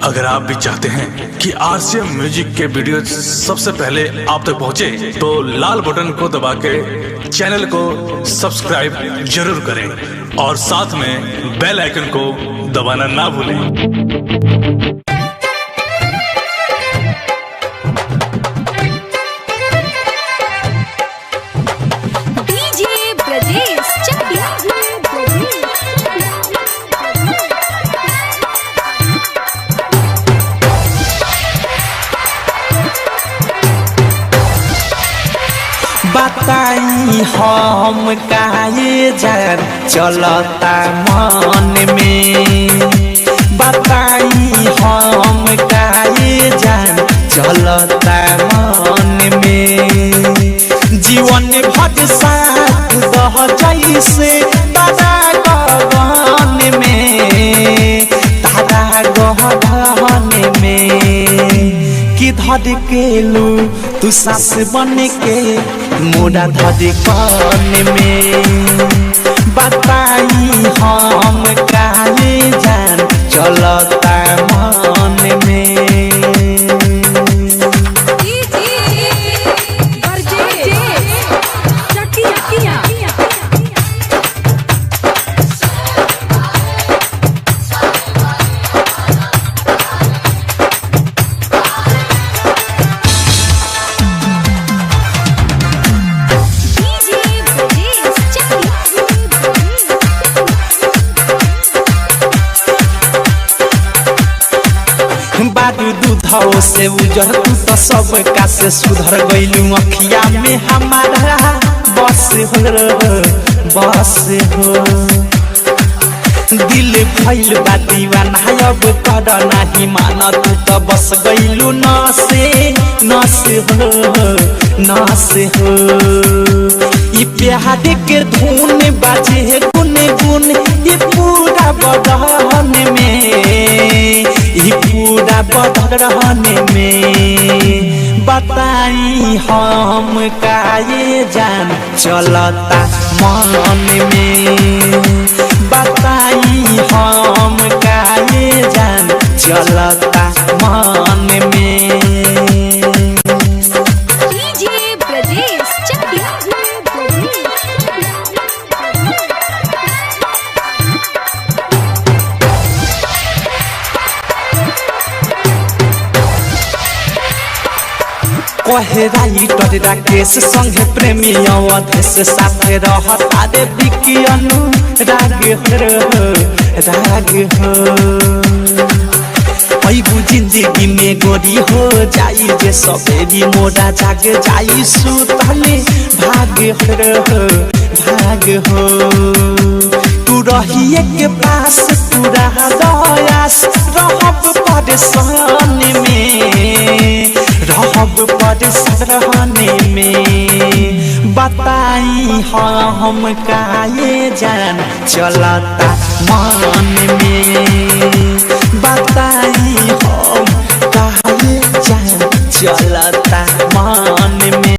अगर आप भी चाहते हैं कि आरसीएम म्यूजिक के वीडियो सबसे पहले आप तक पहुंचे, तो लाल बटन को दबा के चैनल को सब्सक्राइब जरूर करें और साथ में बेल आइकन को दबाना ना भूलें। बताई हम काहे जान चलता मन में, बताई हम काहे जान चलता मन में। जीवन भर साथ दह जैसे तारा गगन में, तारा गहन में कि धर के लू तू सास बन के मोरा धड़कन में। बताई हम काहे जान चलता मन में। बारू दूधो से उजर तू तो सब का से सुधर गईलू अखिया में हमारा बस हो दिल भइल बा दीवाना अब कर नाही माना तू तो बस गईलू नसे हो ई प्यार के धुन बाजे गुन गुन ई पूरा बदन में, ई पूरा बदन में। बताई हम काहे जान चलता मन में, बताई हम काहे जान चलता मन में। कहे राइटर राकेश संगे प्रेमी अवधेश साथे रहता रे बिकी अनुराग हो। अबू जिंदगी में गोरी हो जाई जे सवेरी मोरा जाग जाई सुतले भाग हो। तू रहिए के पास पूरा दयास रहब परेशान में, रहब परेशान में। बताई हम काहे जान चलता मन में, बताई हम काहे जान चलता